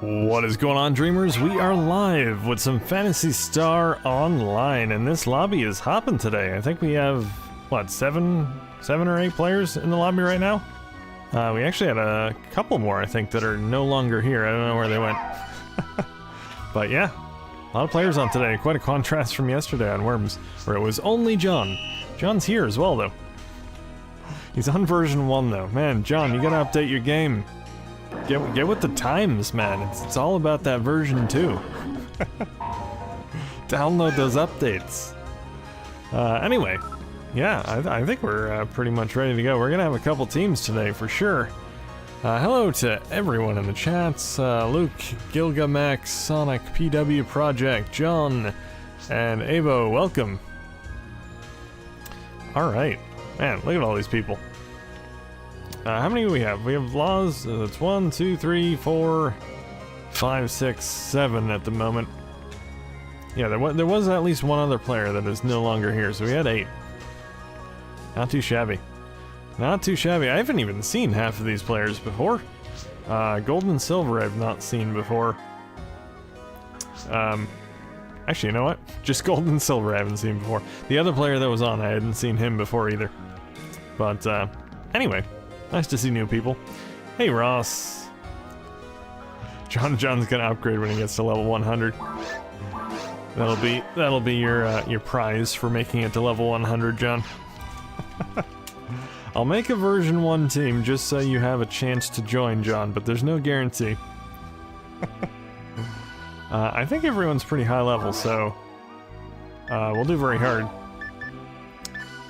What is going on, dreamers? We are live with some Phantasy Star Online, and this lobby is hopping today. I think we have, what, seven or eight players in the lobby right now? We actually had a couple more, I think, that are no longer here. I don't know where they went. But yeah, a lot of players on today. Quite a contrast from yesterday on Worms, where it was only John. John's here as well, though. He's on version 1, though. Man, John, you gotta update your game. Get with the times, man. It's all about that version 2. Download those updates. Anyway, yeah, I think we're pretty much ready to go. We're gonna have a couple teams today for sure. Hello to everyone in the chats. Luke, Gilgamex, Sonic, PW Project, John, and Avo, welcome. Alright. Man, look at all these people. How many do we have? We have laws. That's 1, 2, 3, 4, 5, 6, 7 at the moment. Yeah, there was at least one other player that is no longer here, so we had 8. Not too shabby. Not too shabby. I haven't even seen half of these players before. Gold and Silver I've not seen before. Actually, you know what? Just Gold and Silver I haven't seen before. The other player that was on, I hadn't seen him before either. But, anyway. Nice to see new people. Hey, Ross. John's gonna upgrade when he gets to level 100. That'll be your prize for making it to level 100, John. I'll make a version 1 team just so you have a chance to join, John, but there's no guarantee. I think everyone's pretty high level, so we'll do very hard.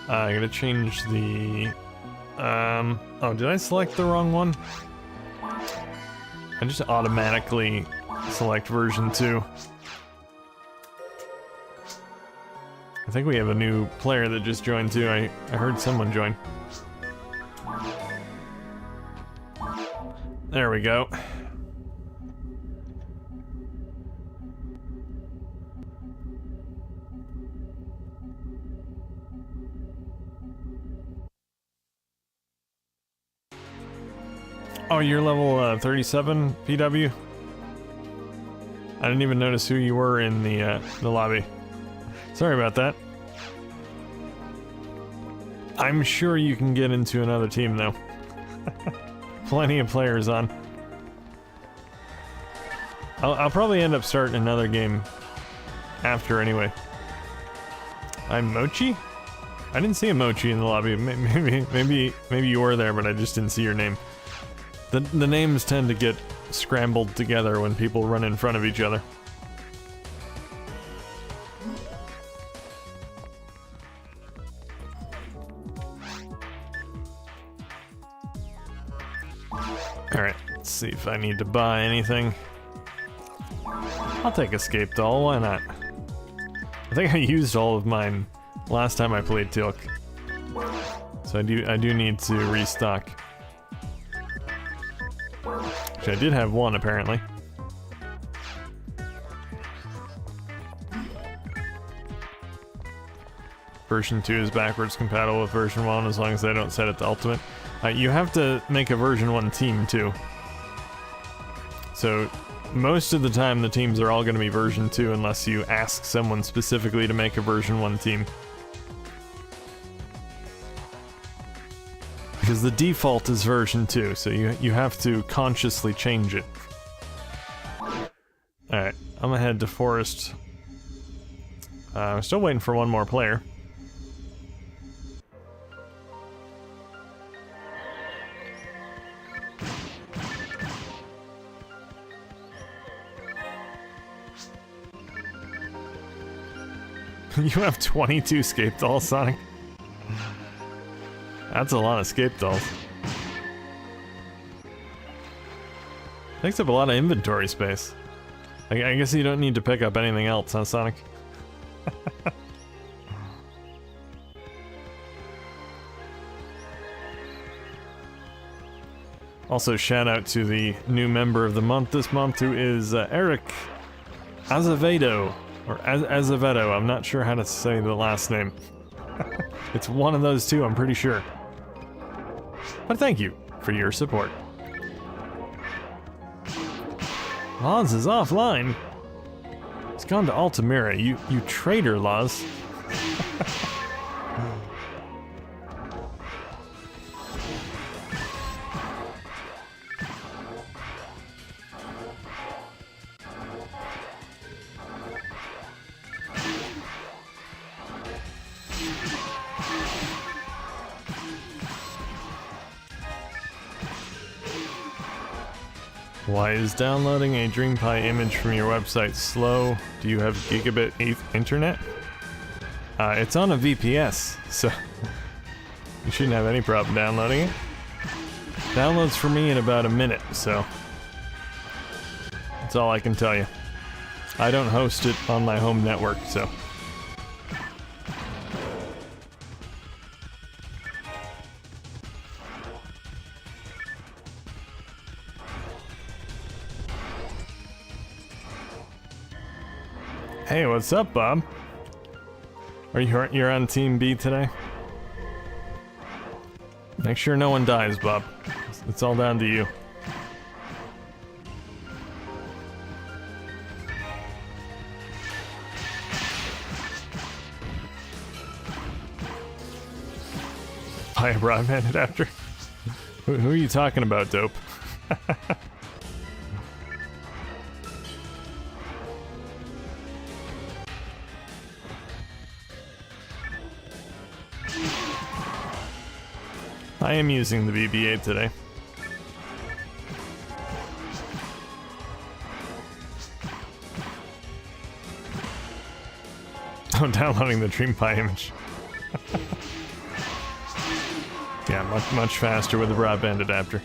I'm gonna change the... oh, did I select the wrong one? I just automatically select version 2. I think we have a new player that just joined too. I heard someone join. There we go. Oh, you're level 37, PW? I didn't even notice who you were in the lobby. Sorry about that. I'm sure you can get into another team, though. Plenty of players on. I'll probably end up starting another game after, anyway. I'm Mochi? I didn't see a Mochi in the lobby. Maybe you were there, but I just didn't see your name. The names tend to get scrambled together when people run in front of each other. Alright, let's see if I need to buy anything. I'll take Escape Doll, why not? I think I used all of mine last time I played Teal'c. So I do need to restock. I did have one, apparently. Version 2 is backwards compatible with version 1 as long as I don't set it to ultimate. You have to make a version 1 team, too. So, most of the time the teams are all going to be version 2 unless you ask someone specifically to make a version 1 team. Because the default is version 2, so you have to consciously change it. Alright, I'm gonna head to Forest. I'm still waiting for one more player. You have 22 Escape Dolls, Sonic. That's a lot of Escape Dolls. Takes up a lot of inventory space. I guess you don't need to pick up anything else, huh, Sonic? Also, shout out to the new member of the month this month, who is Eric Azevedo. Or Azevedo, I'm not sure how to say the last name. It's one of those two, I'm pretty sure. But thank you for your support. Laws is offline. He's gone to Altamira. You traitor, Laws. Why is downloading a DreamPie image from your website slow? Do you have gigabit internet? It's on a VPS, so you shouldn't have any problem downloading it. Downloads for me in about a minute, so that's all I can tell you. I don't host it on my home network, so. Hey, what's up, Bob? You're on Team B today? Make sure no one dies, Bob. It's all down to you. Buy a broadband adapter? Who are you talking about, dope? I am using the BB-8 today. I'm downloading the DreamPie image. Yeah, much faster with the broadband adapter.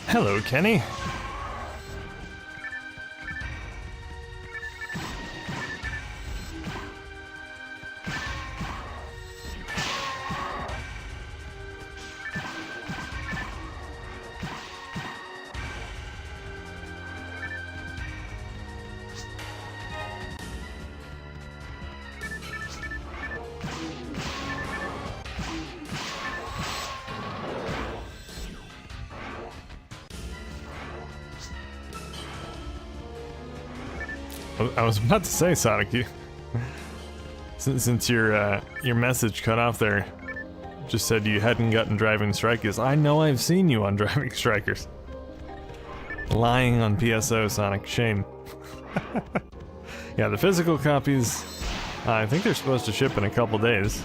Hello, Kenny. I was about to say, Sonic, you since your message cut off there, just said you hadn't gotten Driving Strikers. I know I've seen you on Driving Strikers. Lying on PSO, Sonic. Shame. Yeah, the physical copies, I think they're supposed to ship in a couple days.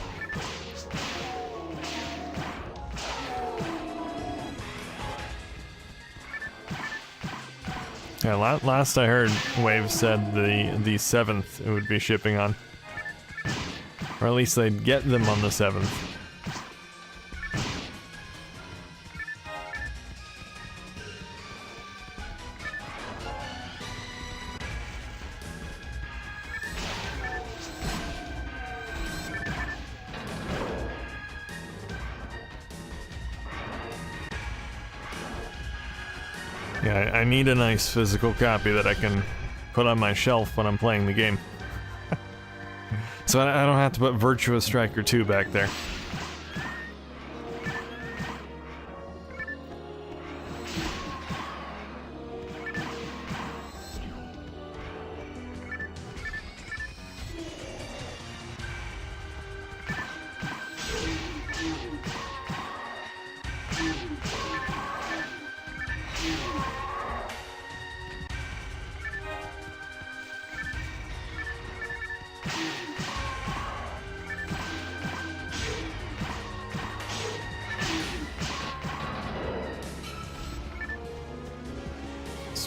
Yeah, last I heard, Wave said the 7th it would be shipping on. Or at least they'd get them on the 7th. Yeah, I need a nice physical copy that I can put on my shelf when I'm playing the game. So I don't have to put Virtua Striker 2 back there.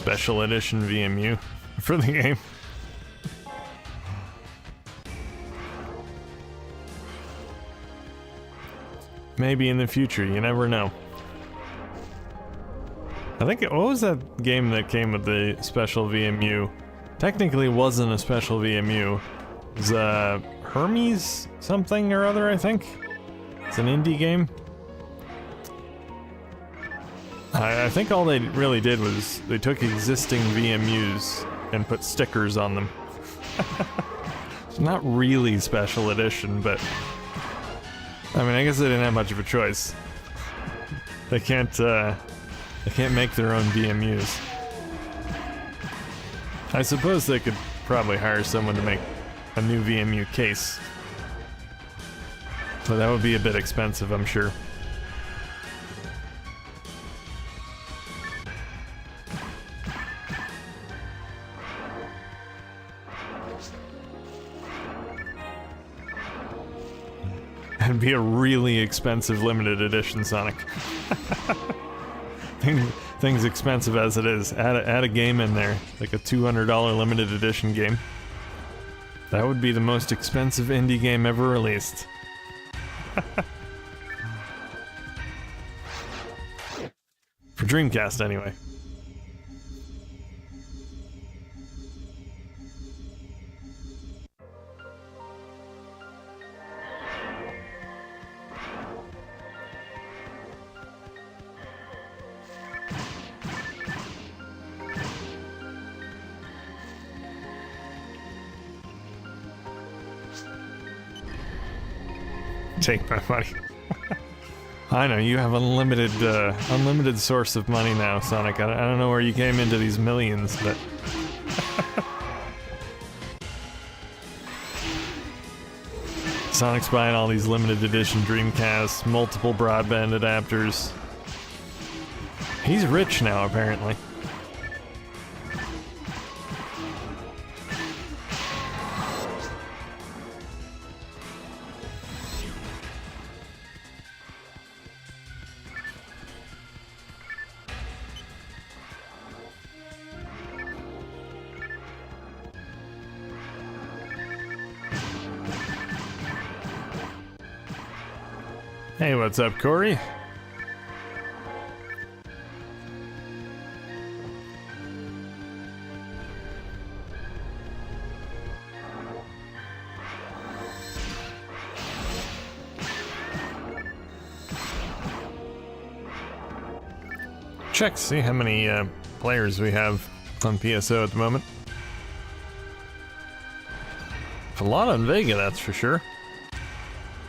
Special edition VMU for the game. Maybe in the future, you never know. I think, what was that game that came with the special VMU? Technically wasn't a special VMU. It was Hermes something or other, I think. It's an indie game. I think all they really did was they took existing VMUs and put stickers on them. It's not really special edition, but I mean, I guess they didn't have much of a choice. They can't make their own VMUs. I suppose they could probably hire someone to make a new VMU case. But that would be a bit expensive, I'm sure. It'd be a really expensive limited edition Sonic. Thing's expensive as it is. Add a game in there, like a $200 limited edition game. That would be the most expensive indie game ever released. For Dreamcast, anyway. Take my money. I know, you have unlimited source of money now, Sonic. I don't know where you came into these millions, but... Sonic's buying all these limited edition Dreamcasts, multiple broadband adapters. He's rich now, apparently. Hey, what's up, Corey? Check, see how many players we have on PSO at the moment. A lot on Vega, that's for sure.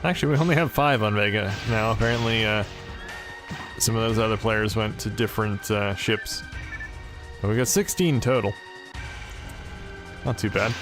Actually, we only have 5 on Vega now. Apparently, some of those other players went to different ships. But we got 16 total. Not too bad.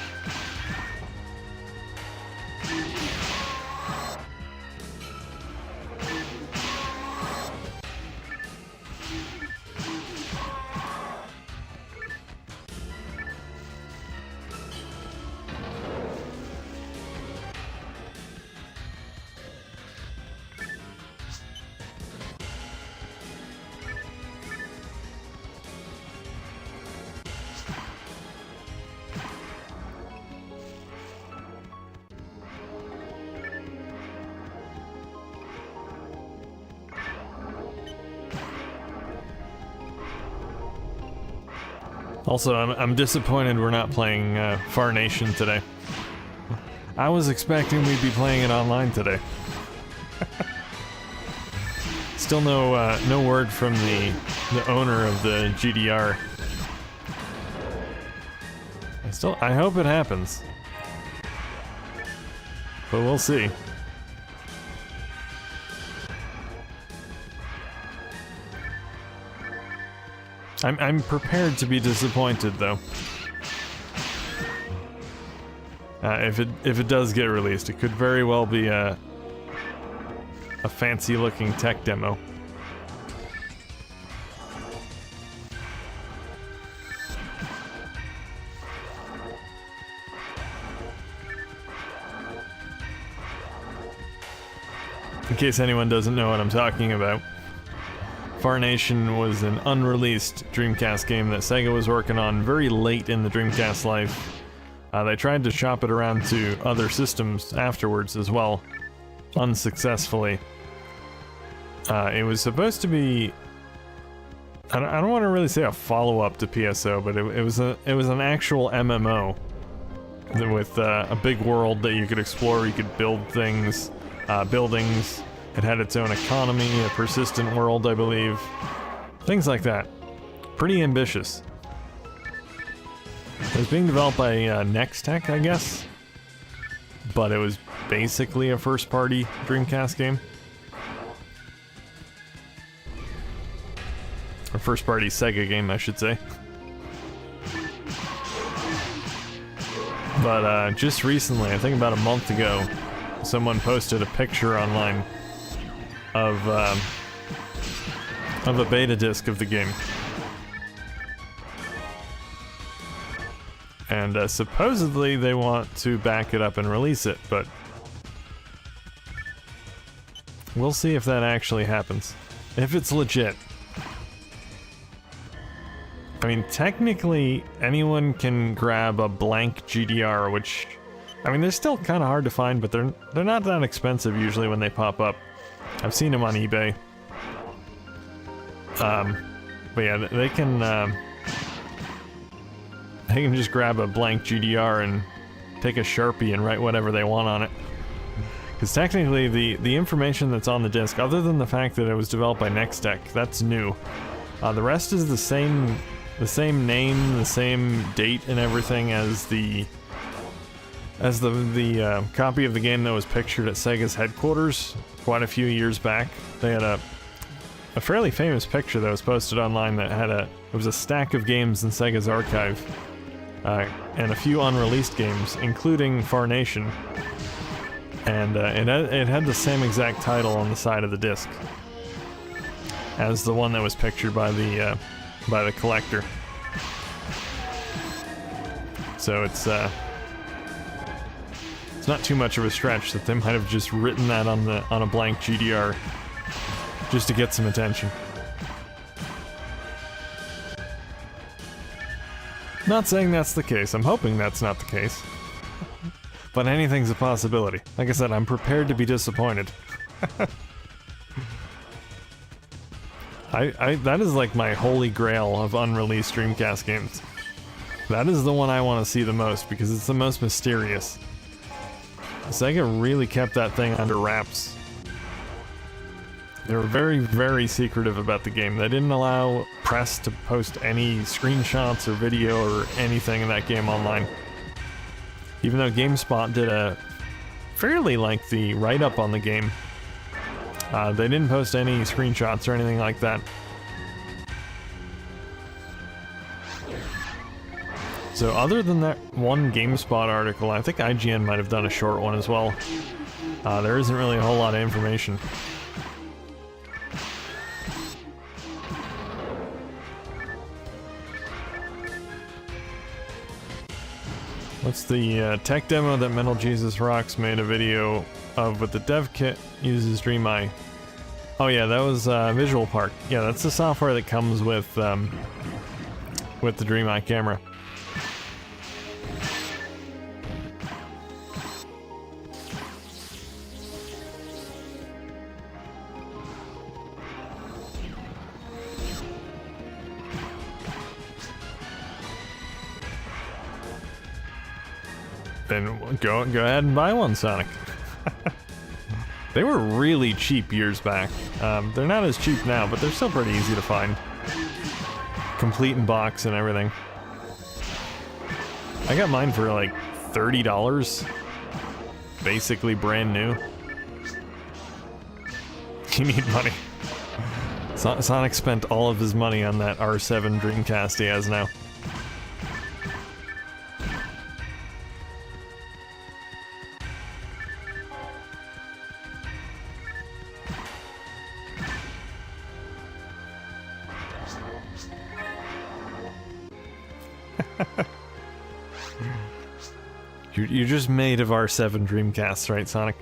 Also, I'm disappointed we're not playing Far Nation today. I was expecting we'd be playing it online today. Still no word from the owner of the GDR. I hope it happens. But we'll see. I'm prepared to be disappointed, though. If it does get released, it could very well be a fancy-looking tech demo. In case anyone doesn't know what I'm talking about. Nation was an unreleased Dreamcast game that Sega was working on very late in the Dreamcast life. They tried to shop it around to other systems afterwards as well, unsuccessfully. It was supposed to be... I don't want to really say a follow-up to PSO, but it was an actual MMO with a big world that you could explore. You could build things, buildings. It had its own economy, a persistent world, I believe. Things like that. Pretty ambitious. It was being developed by Nextech, I guess. But it was basically a first-party Dreamcast game. Or first-party Sega game, I should say. But just recently, I think about a month ago, someone posted a picture online of a beta disc of the game. And supposedly they want to back it up and release it, but we'll see if that actually happens. If it's legit. I mean, technically, anyone can grab a blank GDR, which, I mean, they're still kind of hard to find, but they're not that expensive usually when they pop up. I've seen them on eBay. But yeah, they can just grab a blank GDR and take a Sharpie and write whatever they want on it. Because technically, the information that's on the disc, other than the fact that it was developed by Nextech, that's new. The rest is the same name, the same date and everything as the copy of the game that was pictured at Sega's headquarters quite a few years back. They had a fairly famous picture that was posted online that had it was a stack of games in Sega's archive, and a few unreleased games, including Nation. And it had the same exact title on the side of the disc as the one that was pictured by the collector. So it's not too much of a stretch that they might have just written that on a blank GDR just to get some attention. Not saying that's the case. I'm hoping that's not the case. But anything's a possibility. Like I said, I'm prepared to be disappointed. That is like my holy grail of unreleased Dreamcast games. That is the one I want to see the most because it's the most mysterious. Sega really kept that thing under wraps. They were very, very secretive about the game. They didn't allow press to post any screenshots or video or anything in that game online. Even though GameSpot did a fairly lengthy write-up on the game, they didn't post any screenshots or anything like that. So other than that one GameSpot article, I think IGN might have done a short one as well. There isn't really a whole lot of information. What's the tech demo that Metal Jesus Rocks made a video of with the dev kit uses DreamEye? Oh yeah, that was Visual Park. Yeah, that's the software that comes with the DreamEye camera. Then go ahead and buy one, Sonic. They were really cheap years back. They're not as cheap now, but they're still pretty easy to find. Complete in box and everything. I got mine for like $30. Basically brand new. You need money. Sonic spent all of his money on that R7 Dreamcast he has now. You're just made of R7 Dreamcasts, right, Sonic?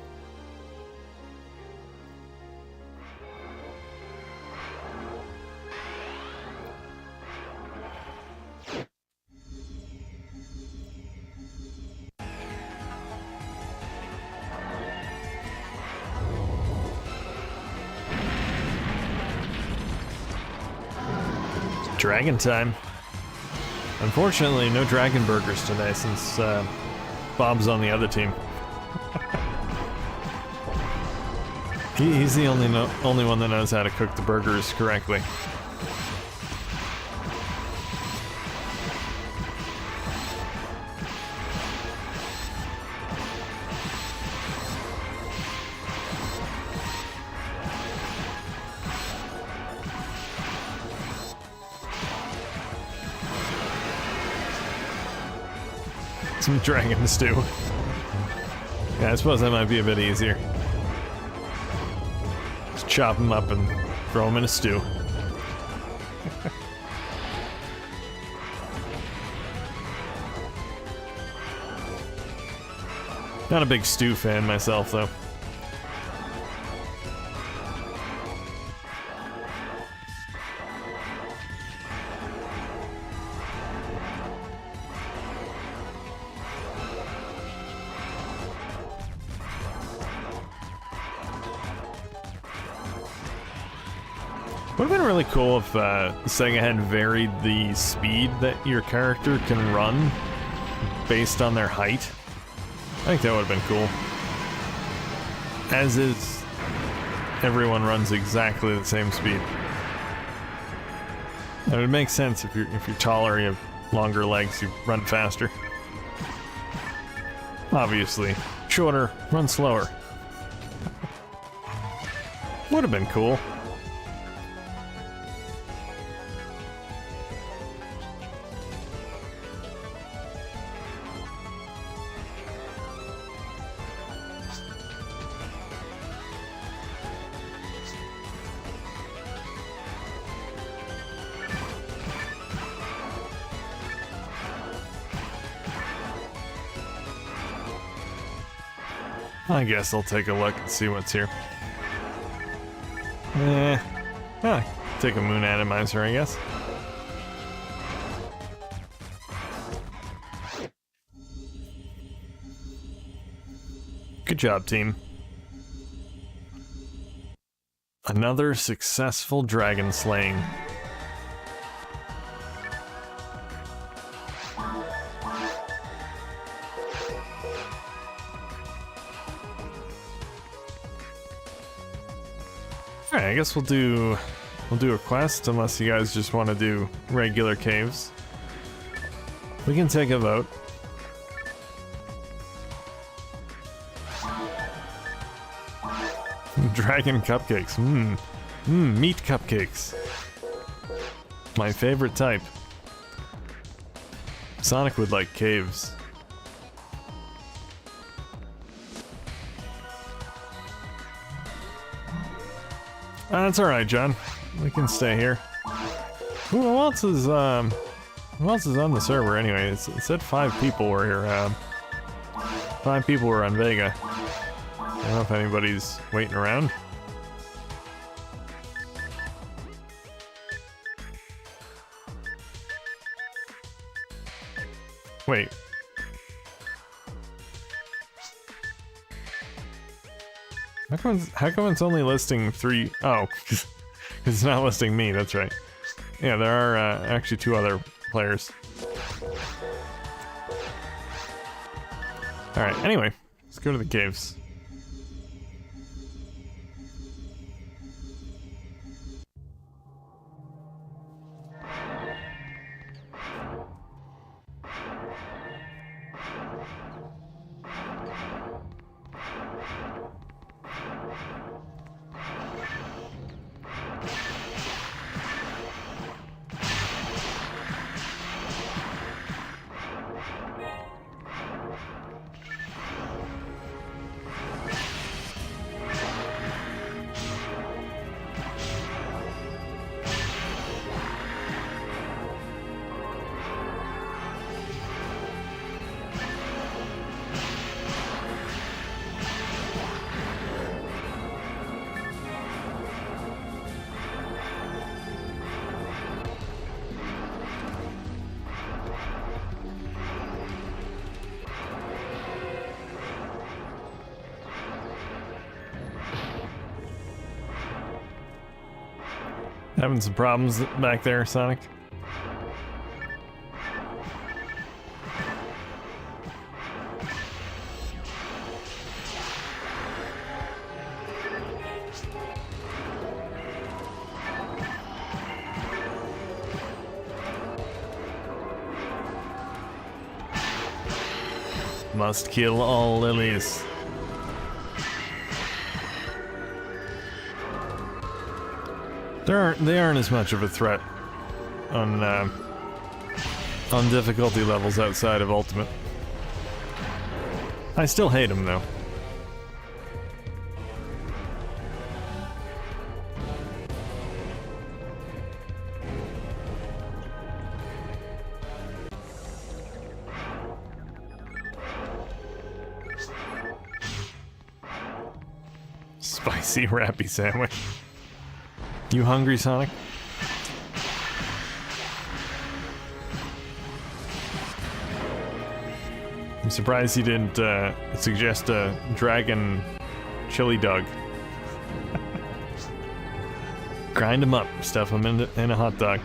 dragon time. Unfortunately, no dragon burgers today since Bob's on the other team. He's the only one that knows how to cook the burgers correctly. Some dragon stew. Yeah, I suppose that might be a bit easier. Just chop them up and throw them in a stew. Not a big stew fan myself, though. Would have been really cool if Sega had varied the speed that your character can run based on their height. I think that would have been cool. As is, everyone runs exactly the same speed. It would make sense if you're taller, you have longer legs, you run faster. Obviously, shorter, run slower. Would have been cool. I guess I'll take a look and see what's here. Take a moon atomizer, I guess. Good job, team. Another successful dragon slaying. Alright, I guess we'll do a quest, unless you guys just want to do regular caves. We can take a vote. Dragon cupcakes. Meat cupcakes. My favorite type. Sonic would like caves. That's alright, John. We can stay here. Who else is on the server anyway? It said 5 people were here. 5 people were on Vega. I don't know if anybody's waiting around. Wait. How come it's only listing 3? Oh, because it's not listing me, that's right. Yeah, there are actually 2 other players. Alright, anyway, let's go to the caves. Having some problems back there, Sonic? Must kill all lilies. They aren't as much of a threat on difficulty levels outside of Ultimate. I still hate them though. Spicy Rappy sandwich. You hungry, Sonic? I'm surprised he didn't suggest a dragon chili dog. Grind him up, stuff him in a hot dog.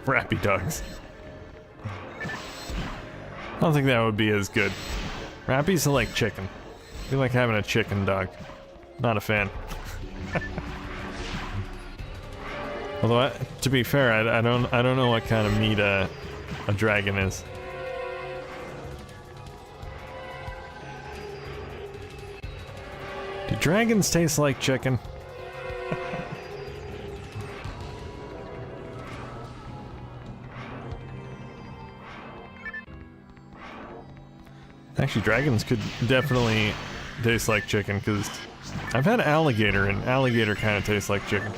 Rappy dogs. I don't think that would be as good. Rappies are like chicken. They like having a chicken dog. Not a fan. Although, to be fair, I don't know what kind of meat a dragon is. Do dragons taste like chicken? Actually, dragons could definitely taste like chicken, because I've had alligator, and alligator kind of tastes like chicken.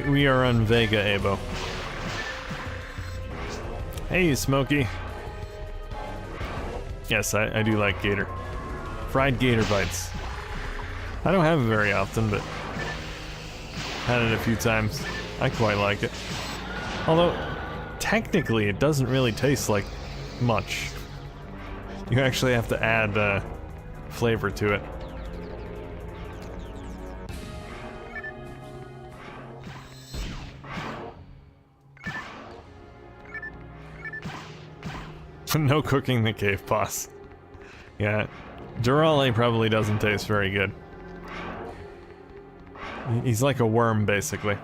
We are on Vega, Abo. Hey, Smokey. Yes, I do like gator. Fried gator bites. I don't have it very often, but had it a few times. I quite like it. Although, technically, it doesn't really taste like much. You actually have to add flavor to it. No cooking the cave boss. Yeah, Durale probably doesn't taste very good. He's like a worm, basically.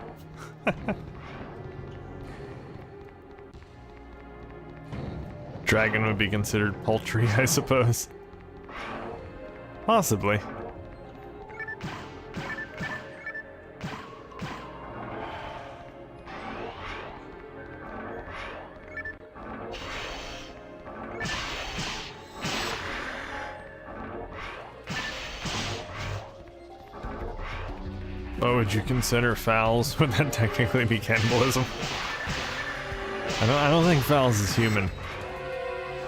Dragon would be considered poultry, I suppose. Possibly. Oh, would you consider fowls? Would that technically be cannibalism? I don't think fowls is human.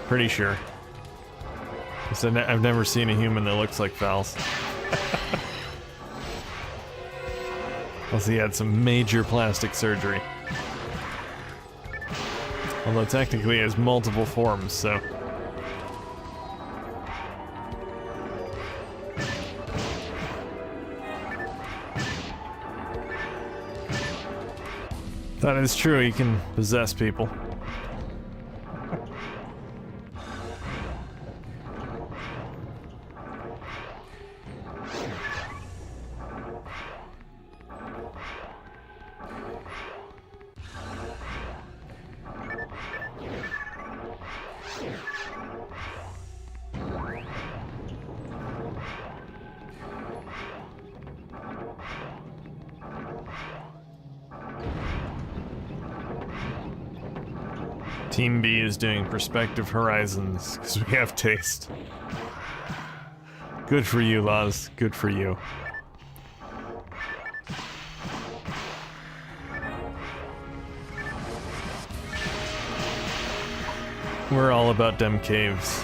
Pretty sure. I've never seen a human that looks like fowls. Unless he had some major plastic surgery. Although technically he has multiple forms, so... That is true, he can possess people. Team B is doing Perspective Horizons, because we have taste. Good for you, Laz. Good for you. We're all about them caves.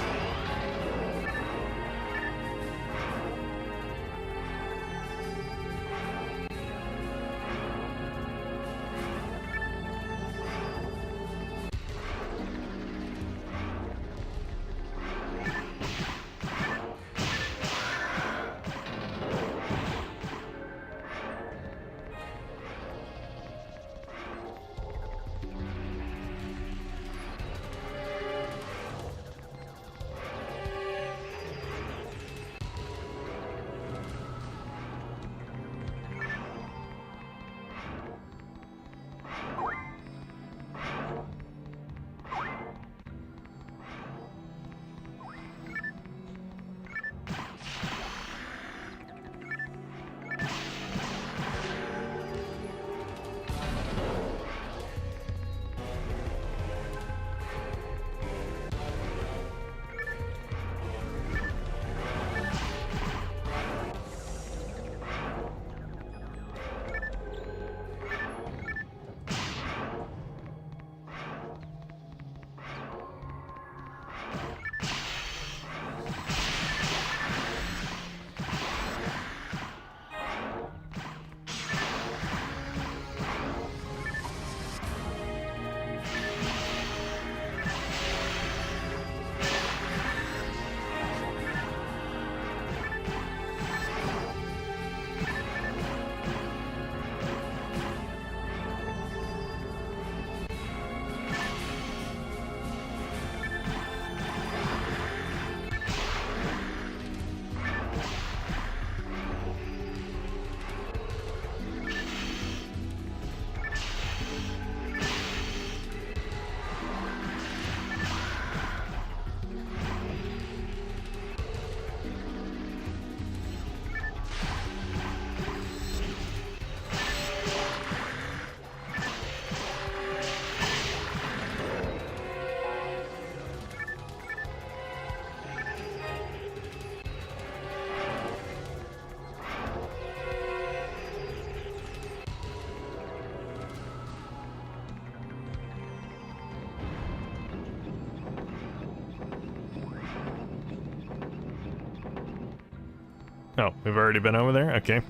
Oh, we've already been over there? Okay.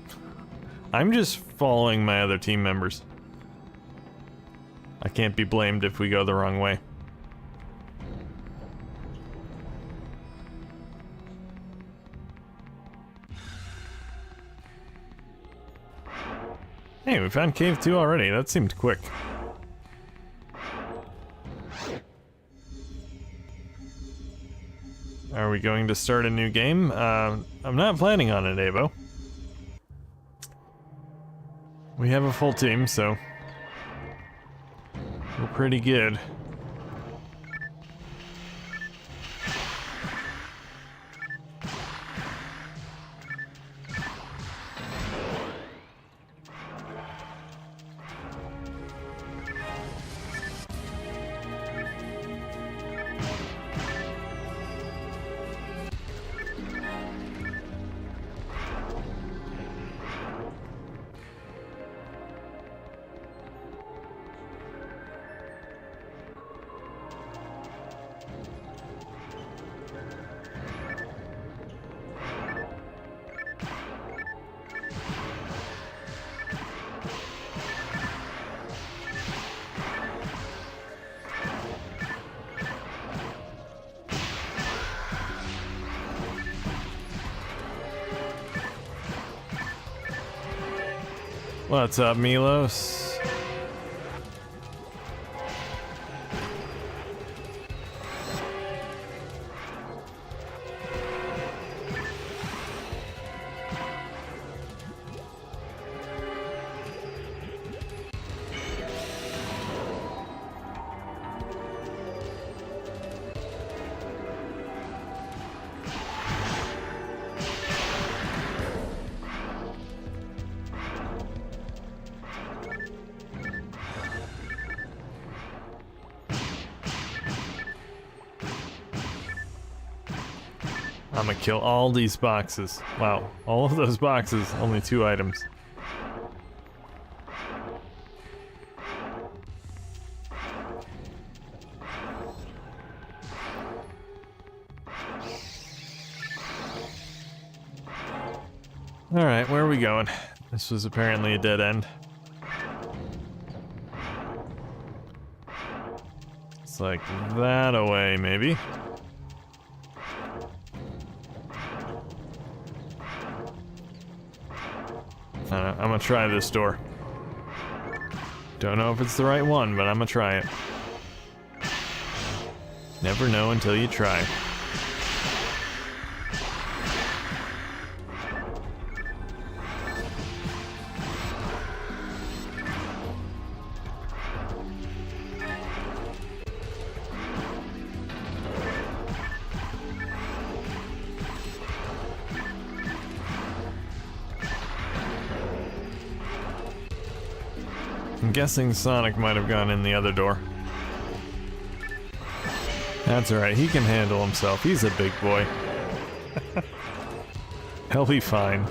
I'm just following my other team members. I can't be blamed if we go the wrong way. Hey, we found Cave 2 already. That seemed quick. Are we going to start a new game? I'm not planning on it, Avo. We have a full team, so we're pretty good. What's up, Milos? I'm gonna kill all these boxes. Wow, all of those boxes, only 2 items. Alright, where are we going? This was apparently a dead end. It's like that away, maybe. I'm gonna try this door. Don't know if it's the right one, but I'm gonna try it. Never know until you try. I'm guessing Sonic might have gone in the other door. That's alright, he can handle himself. He's a big boy. He'll be fine.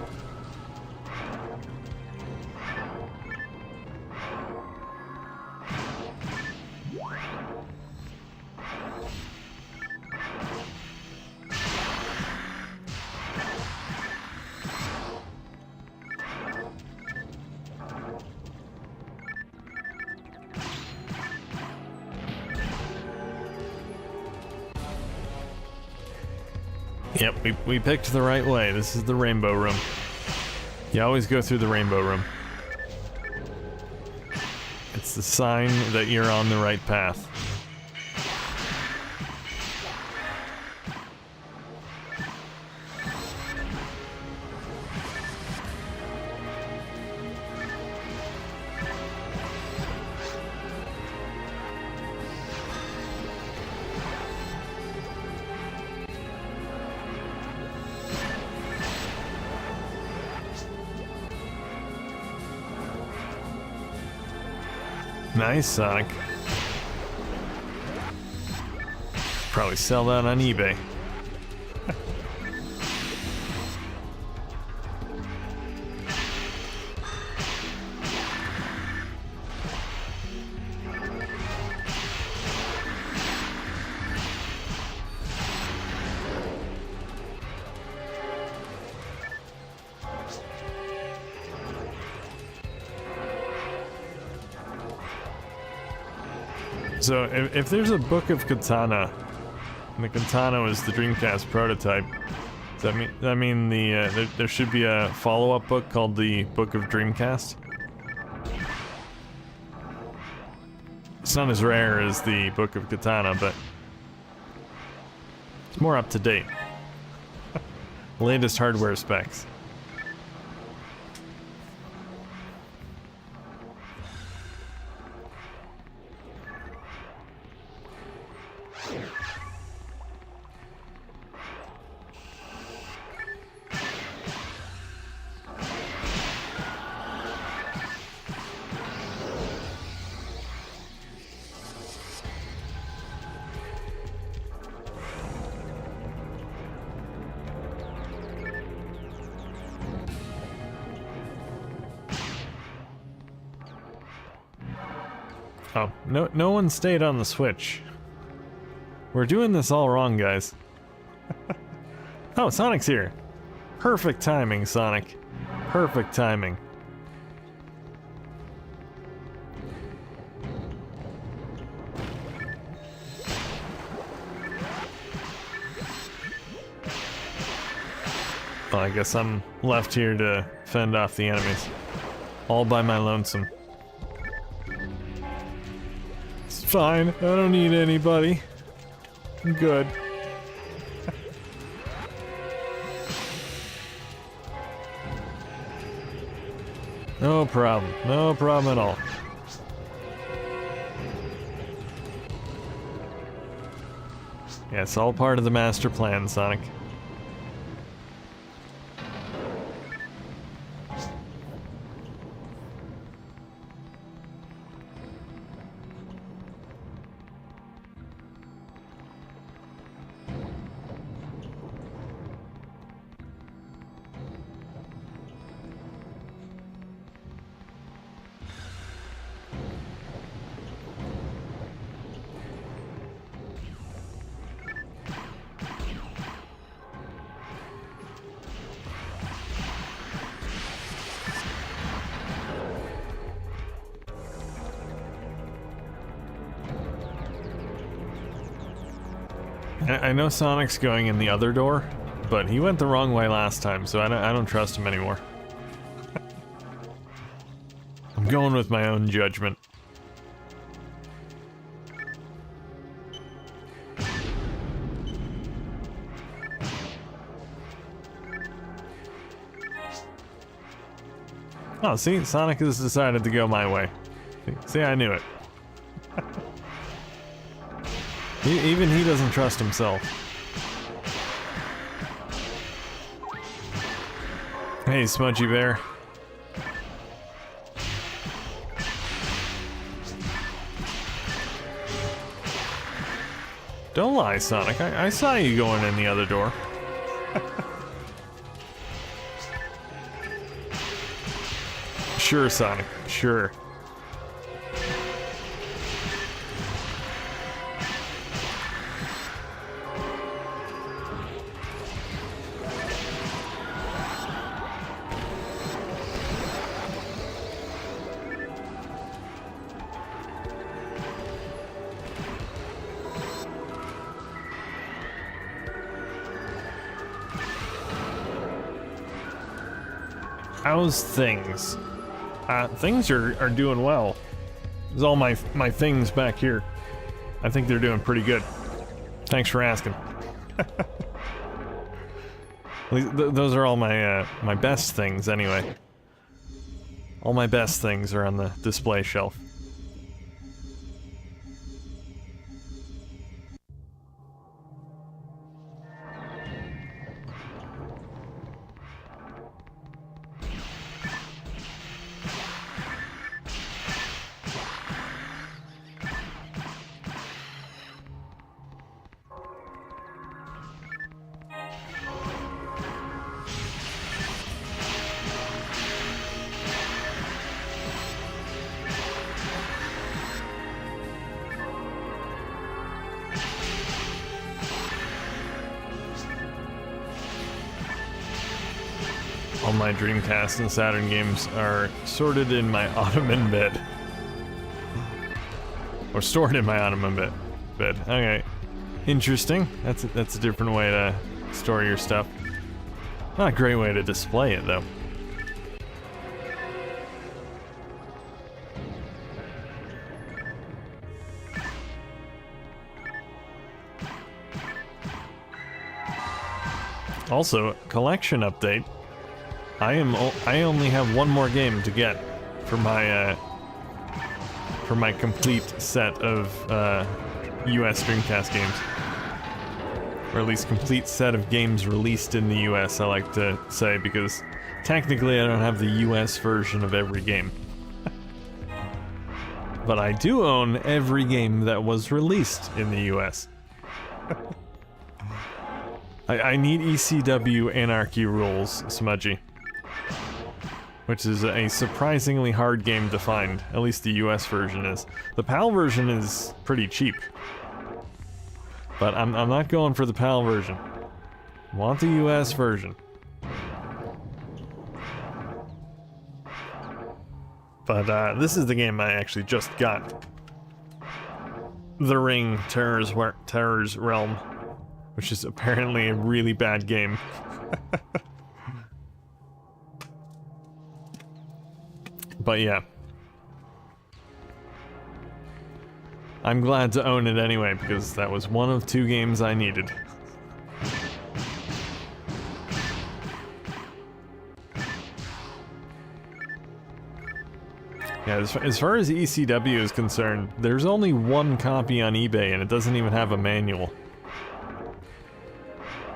Yep, we picked the right way. This is the rainbow room. You always go through the rainbow room. It's the sign that you're on the right path. Nice, Sonic. Probably sell that on eBay. So if there's a book of katana, and the katana was the Dreamcast prototype, does that mean there should be a follow-up book called the Book of Dreamcast? It's not as rare as the Book of Katana, but it's more up to date. Latest hardware specs. Oh, no one stayed on the Switch. We're doing this all wrong, guys. Oh, Sonic's here. Perfect timing, Sonic. Perfect timing. Well, I guess I'm left here to fend off the enemies. All by my lonesome. Fine, I don't need anybody. I'm good. No problem at all. Yeah, it's all part of the master plan, Sonic. I know Sonic's going in the other door, but he went the wrong way last time, so I don't trust him anymore. I'm going with my own judgment. Oh, see? Sonic has decided to go my way. See, I knew it. Even he doesn't trust himself. Hey, Smudgy Bear. Don't lie, Sonic. I saw you going in the other door. Sure, Sonic. Sure. How's things? Things are doing well. There's all my things back here. I think they're doing pretty good. Thanks for asking. Those are all my best things anyway. All my best things are on the display shelf. All my Dreamcast and Saturn games are sorted in my ottoman bed. Or stored in my Ottoman bed. Okay. Interesting. That's a different way to store your stuff. Not a great way to display it, though. Also, collection update. I only have one more game to get for my complete set of US Dreamcast games. Or at least complete set of games released in the US, I like to say, because technically I don't have the US version of every game. But I do own every game that was released in the US. I need ECW Anarchy Rules, Smudgy. Which is a surprisingly hard game to find, at least the US version is. The PAL version is pretty cheap. But I'm not going for the PAL version. I want the US version. But this is the game I actually just got. The Ring Terror's Realm. Which is apparently a really bad game. But yeah. I'm glad to own it anyway, because that was one of 2 games I needed. Yeah, as far as ECW is concerned, there's only 1 copy on eBay and it doesn't even have a manual.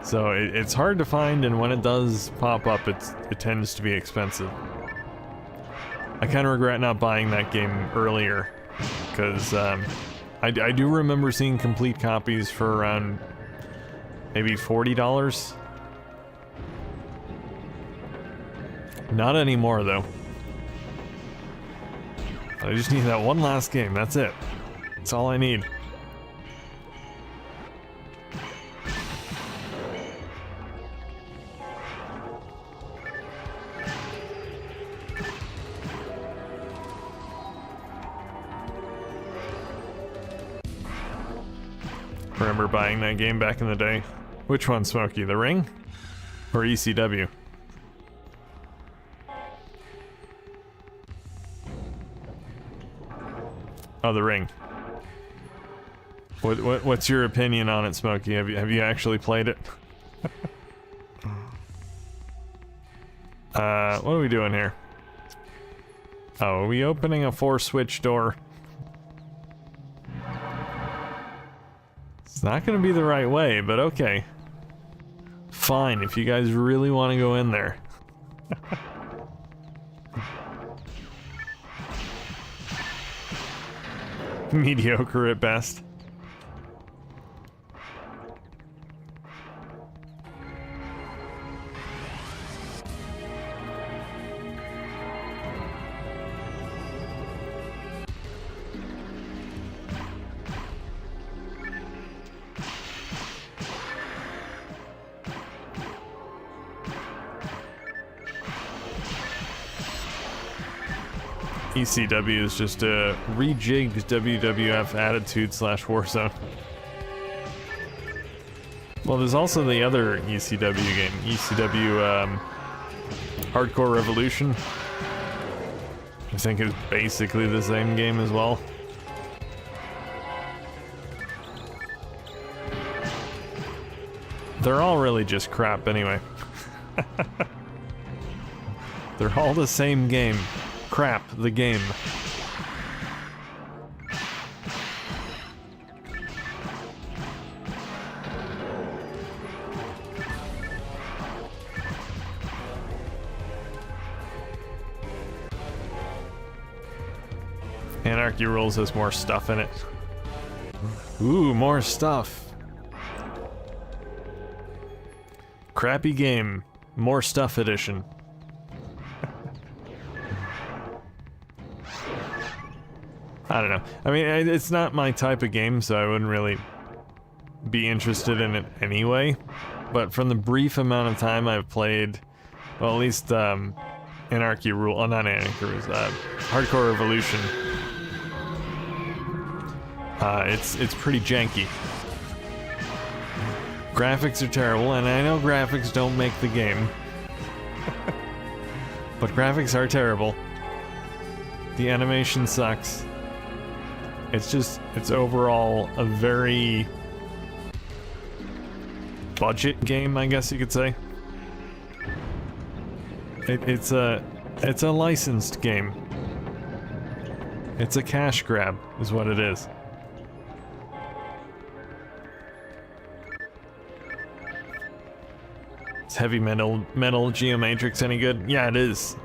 So it's hard to find, and when it does pop up, it tends to be expensive. I kind of regret not buying that game earlier, because I do remember seeing complete copies for around maybe $40. Not anymore, though. I just need that one last game, that's it. That's all I need. Remember buying that game back in the day? Which one, Smokey? The Ring? Or ECW? Oh, The Ring. What's your opinion on it, Smokey? Have you actually played it? What are we doing here? Oh, are we opening a 4-switch door? It's not gonna be the right way, but okay. Fine, if you guys really want to go in there. Mediocre at best. ECW is just a rejigged WWF Attitude / Warzone. Well, there's also the other ECW game, ECW Hardcore Revolution. I think it's basically the same game as well. They're all really just crap anyway. They're all the same game. Crap, the game. Anarchy Rules has more stuff in it. Ooh, more stuff. Crappy game. More stuff edition. I don't know. I mean, it's not my type of game, so I wouldn't really be interested in it anyway. But from the brief amount of time I've played, well, at least Anarchy Rule, not Anarchy Rules, Hardcore Revolution. It's pretty janky. Graphics are terrible, and I know graphics don't make the game. But graphics are terrible. The animation sucks. It's overall a very budget game, I guess you could say. It's a licensed game. It's a cash grab, is what it is. Is Heavy Metal Geomatrix any good? Yeah, it is.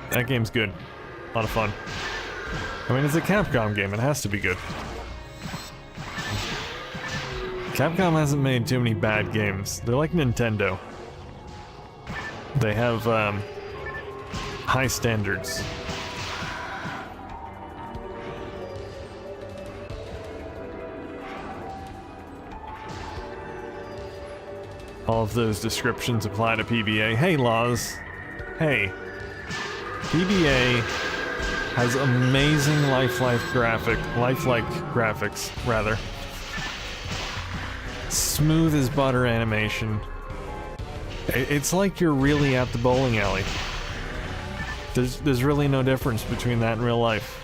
That game's good. A lot of fun. I mean, it's a Capcom game. It has to be good. Capcom hasn't made too many bad games. They're like Nintendo. They have high standards. All of those descriptions apply to PBA. Hey, Laws. Hey. PBA has amazing lifelike graphics, rather. Smooth as butter animation. It's like you're really at the bowling alley. There's really no difference between that and real life.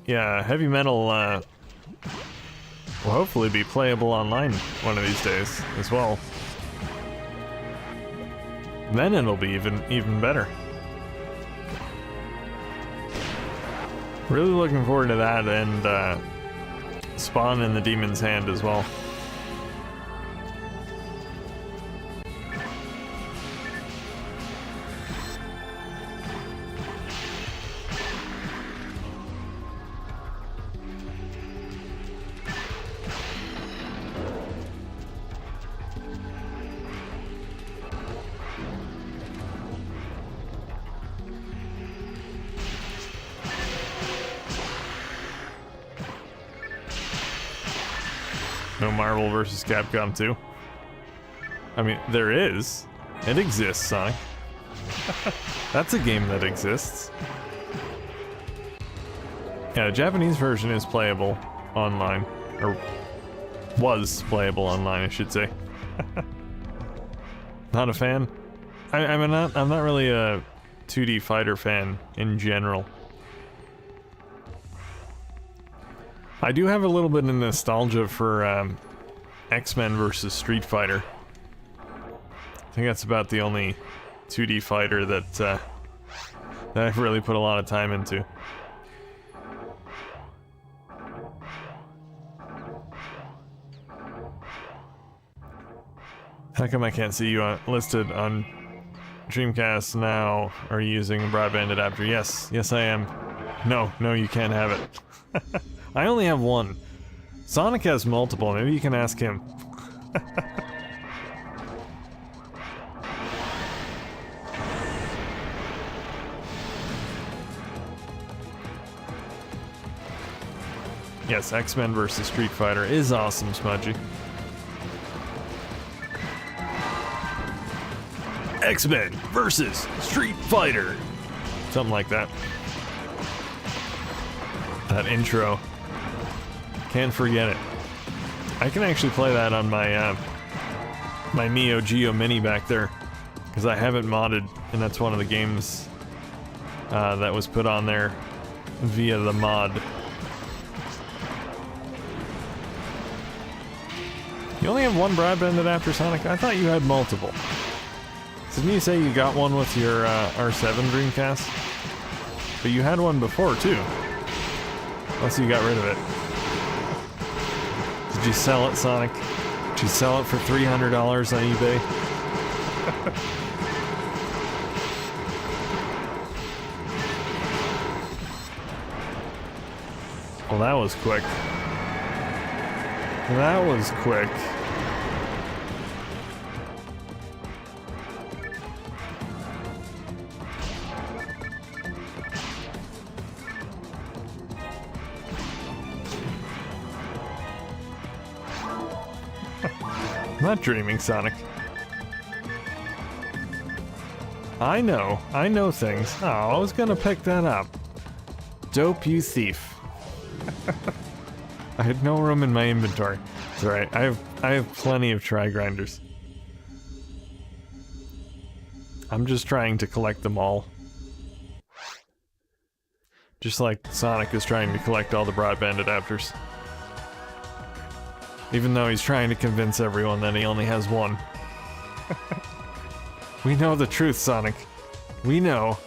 Yeah, Heavy Metal will hopefully be playable online one of these days as well. Then it'll be even better. Really looking forward to that, and Spawn in the Demon's Hand as well. No Marvel vs. Capcom 2. I mean, there is. It exists, Sonic. That's a game that exists. Yeah, the Japanese version is playable online. Or was playable online, I should say. Not a fan? I'm not really a 2D fighter fan in general. I do have a little bit of nostalgia for X-Men vs. Street Fighter. I think that's about the only 2D fighter that I've really put a lot of time into. How come I can't see you listed on Dreamcast now? Are you using a broadband adapter? Yes, I am. No, you can't have it. I only have one. Sonic has multiple, maybe you can ask him. Yes, X-Men vs. Street Fighter is awesome, Smudgy. X-Men vs. Street Fighter! Something like that. That intro. Can't forget it. I can actually play that on my my Neo Geo Mini back there, because I have it modded, and that's one of the games that was put on there via the mod. You only have one broadband adapter, Sonic? I thought you had multiple. Didn't you say you got one with your R7 Dreamcast? But you had one before, too. Unless you got rid of it. Did you sell it, Sonic? Did you sell it for $300 on eBay? Well, that was quick. That was quick. I'm not dreaming, Sonic. I know things. Oh, I was gonna pick that up. Dope, you thief. I had no room in my inventory. It's alright, I have plenty of tri-grinders. I'm just trying to collect them all. Just like Sonic is trying to collect all the broadband adapters. Even though he's trying to convince everyone that he only has one. We know the truth, Sonic. We know.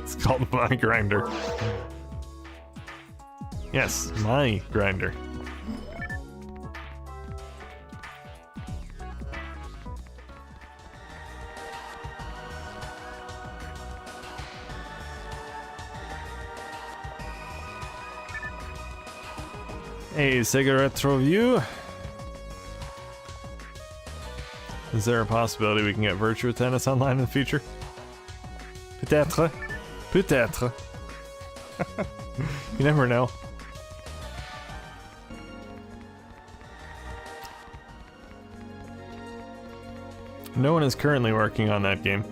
It's called my grinder. Yes, my grinder. A cigarette review. Is there a possibility we can get Virtua Tennis online in the future? Peut-être. Peut-être. You never know. No one is currently working on that game.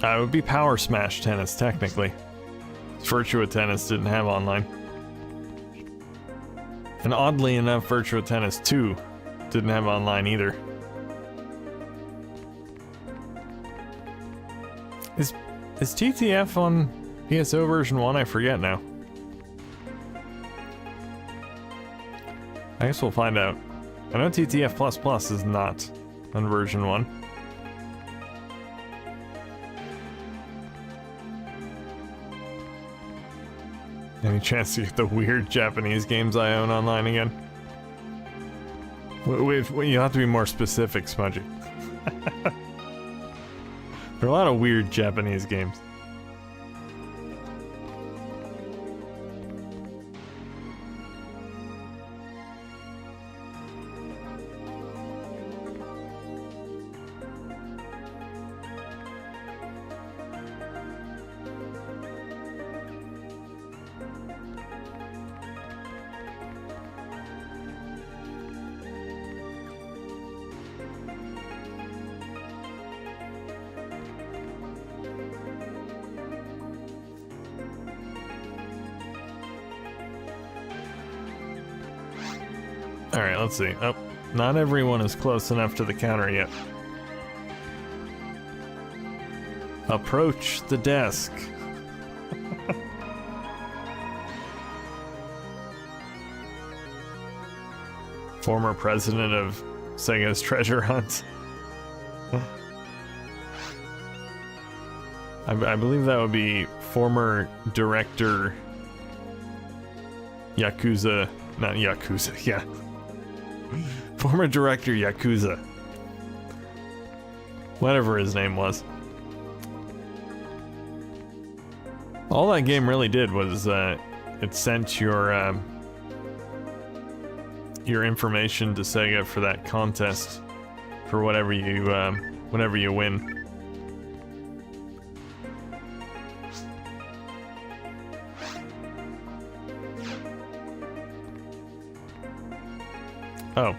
It would be Power Smash Tennis, technically. Virtua Tennis didn't have online. And oddly enough, Virtua Tennis 2 didn't have online either. Is TTF on PSO version 1? I forget now. I guess we'll find out. I know TTF++ is not on version 1. Any chance to get the weird Japanese games I own online again? You have to be more specific, Smudgy. There are a lot of weird Japanese games. Alright, let's see. Oh, not everyone is close enough to the counter yet. Approach the desk. Former president of Sega's treasure hunt. I believe that would be former director Yakuza, not Yakuza, yeah. Former director Yakuza. Whatever his name was. All that game really did was it sent your information to Sega for that contest for whatever you win. Oh.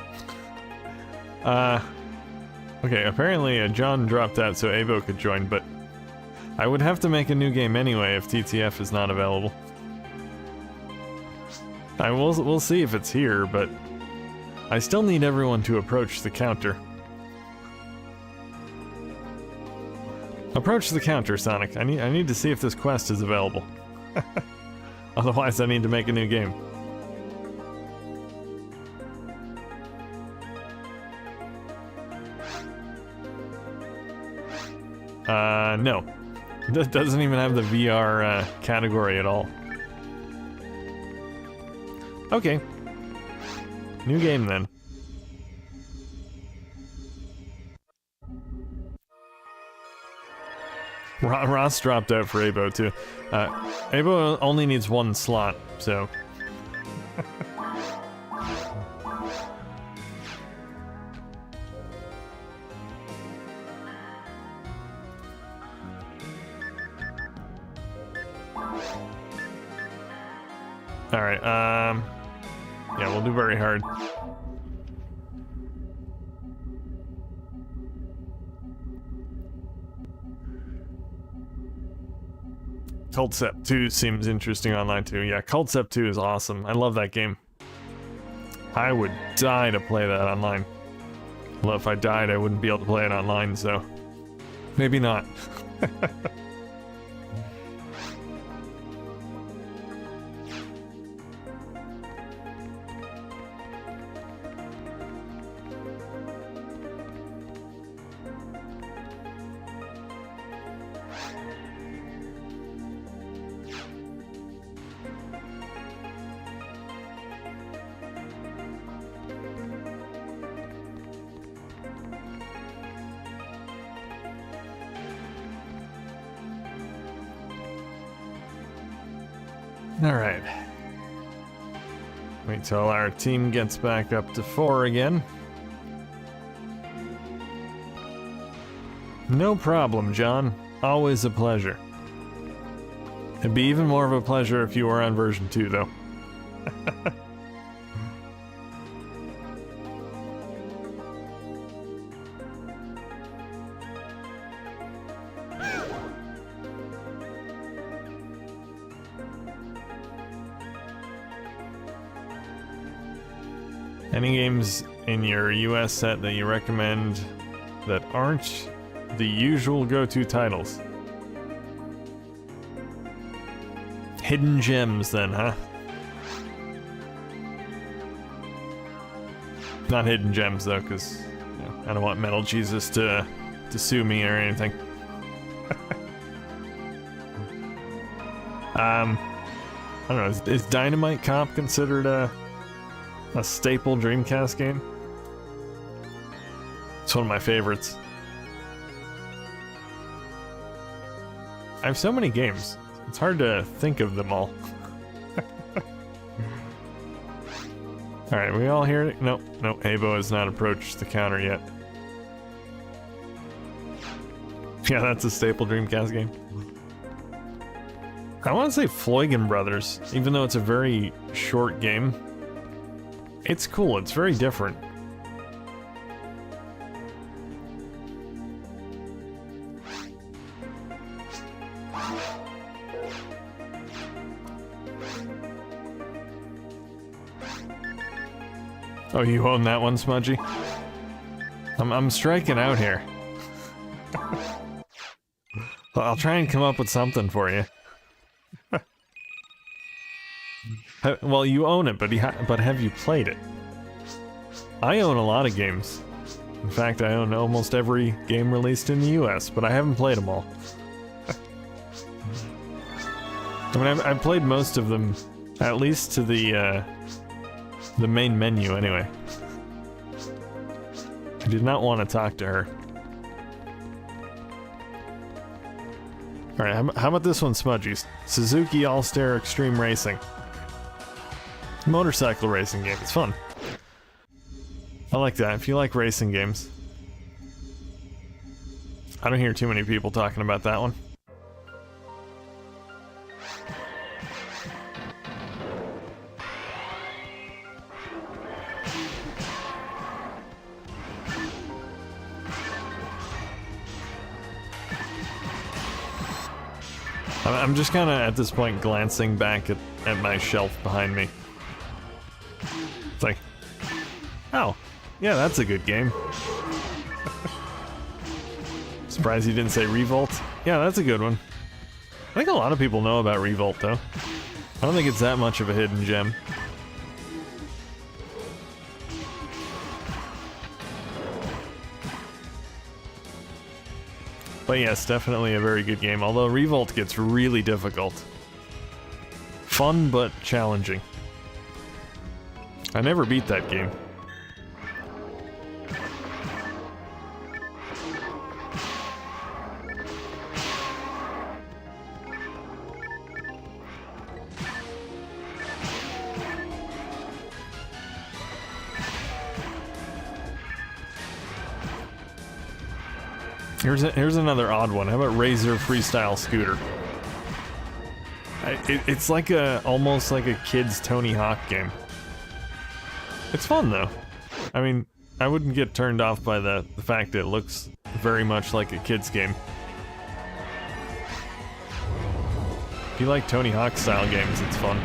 Okay, apparently John dropped out so Abo could join, but I would have to make a new game anyway if TTF is not available. We'll see if it's here, but I still need everyone to approach the counter. Approach the counter, Sonic. I need to see if this quest is available. Otherwise, I need to make a new game. No. That doesn't even have the VR category at all. Okay. New game then. Ross dropped out for Abo too. Abo only needs one slot, so... Alright, yeah, we'll do very hard. Cultcept 2 seems interesting online too. Yeah, Cultcept 2 is awesome. I love that game. I would die to play that online. Well, if I died, I wouldn't be able to play it online, so... maybe not. Alright. Wait till our team gets back up to 4 again. No problem, John. Always a pleasure. It'd be even more of a pleasure if you were on version 2, though. Any games in your US set that you recommend that aren't the usual go-to titles? Hidden gems then, huh? Not hidden gems though, because you know, I don't want Metal Jesus to sue me or anything. I don't know, is Dynamite Cop considered a staple Dreamcast game? It's one of my favorites. I have so many games, it's hard to think of them all. Alright, we all hear it? Nope, Abo has not approached the counter yet. Yeah, that's a staple Dreamcast game. I want to say Floygan Brothers, even though it's a very short game. It's cool, it's very different. Oh, you own that one, Smudgy? I'm striking out here. I'll try and come up with something for you. Well, you own it, but have you played it? I own a lot of games. In fact, I own almost every game released in the US, but I haven't played them all. I mean, I've played most of them, at least to the main menu, anyway. I did not want to talk to her. Alright, how about this one, Smudgies? Suzuki All-Star Extreme Racing. Motorcycle racing game, it's fun. I like that, if you like racing games. I don't hear too many people talking about that one. I'm just kind of, at this point, glancing back at my shelf behind me. It's like, oh, yeah, that's a good game. Surprised you didn't say Revolt. Yeah, that's a good one. I think a lot of people know about Revolt, though. I don't think it's that much of a hidden gem. But yes, definitely a very good game, although Revolt gets really difficult. Fun, but challenging. I never beat that game. Here's another odd one. How about Razor Freestyle Scooter? It's like almost like a kid's Tony Hawk game. It's fun though. I mean, I wouldn't get turned off by the fact that it looks very much like a kid's game. If you like Tony Hawk style games, it's fun.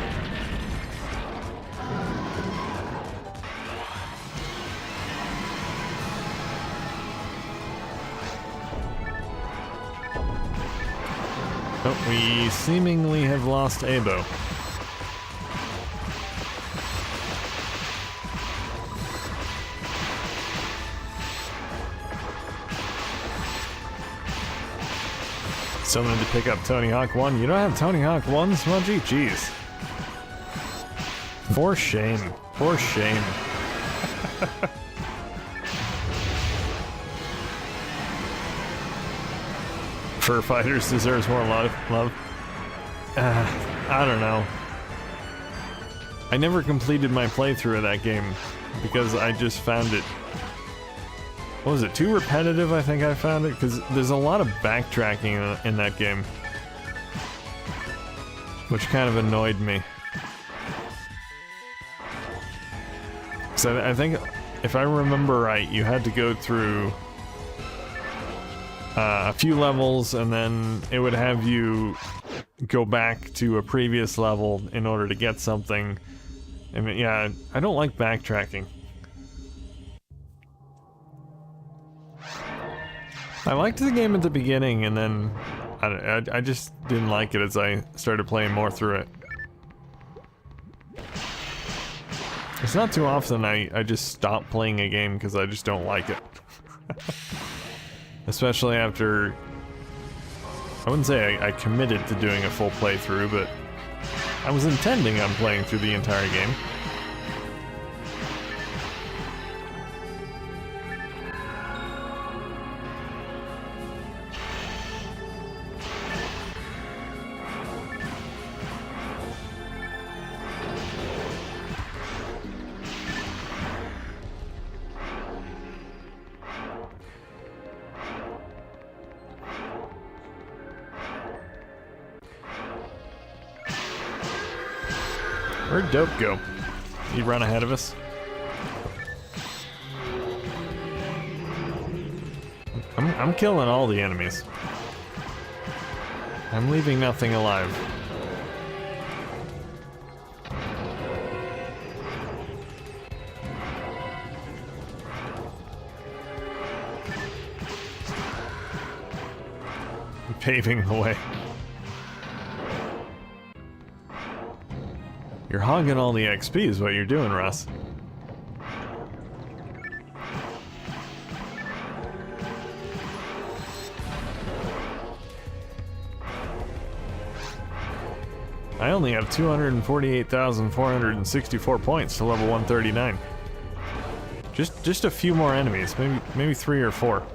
Oh, we seemingly have lost Abo. Still need to pick up Tony Hawk 1. You don't have Tony Hawk 1, Smudgy? Jeez. For shame. For shame. Fur Fighters deserves more love. I don't know. I never completed my playthrough of that game because I just found it... What was it? Too repetitive, I think I found it? Because there's a lot of backtracking in that game. Which kind of annoyed me. So I think, if I remember right, you had to go through a few levels and then it would have you go back to a previous level in order to get something. I mean, yeah, I don't like backtracking. I liked the game at the beginning, and then I just didn't like it as I started playing more through it. It's not too often I just stop playing a game because I just don't like it. Especially after... I wouldn't say I committed to doing a full playthrough, but I was intending on playing through the entire game. Where'd Dope go? He run ahead of us? I'm killing all the enemies. I'm leaving nothing alive. I'm paving the way. You're hogging all the XP is what you're doing, Russ. I only have 248,464 points to level 139. Just a few more enemies, maybe 3 or 4.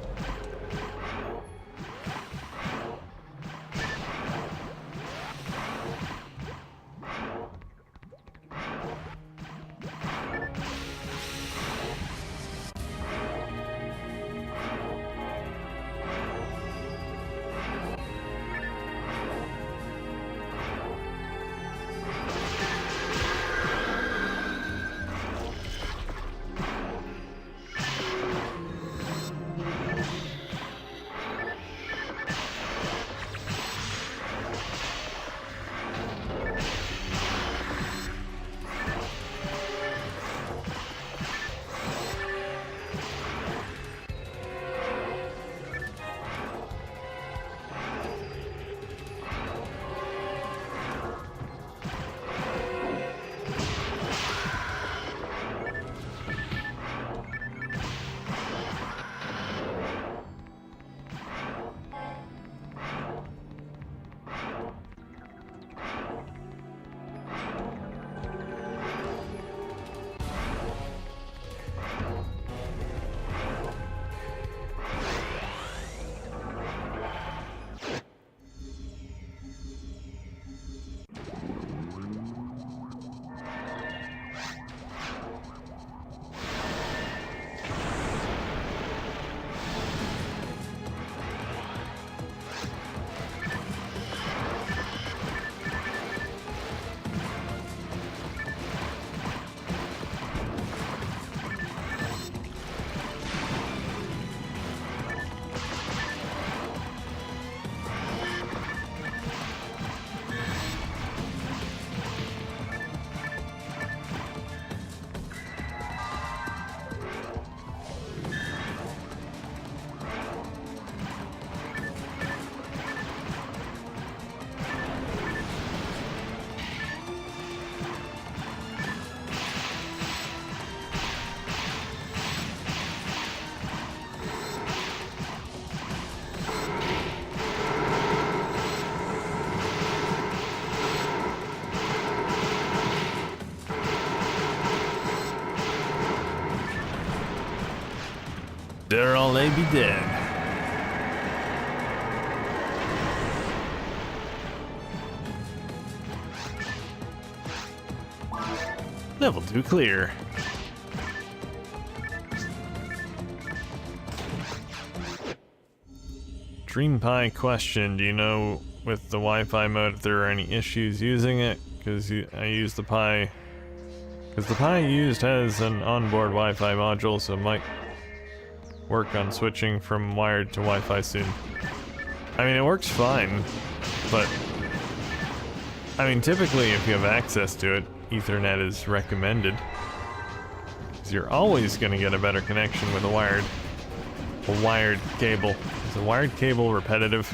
There all they be dead. Level 2 clear. Dream Pie question, do you know with the Wi-Fi mode if there are any issues using it? Because I used the Pi... Because the Pi I used has an onboard Wi-Fi module, so it might work on switching from wired to Wi-Fi soon. I mean, it works fine, but... I mean, typically if you have access to it, Ethernet is recommended. Because you're always going to get a better connection with a wired cable. Is a wired cable repetitive?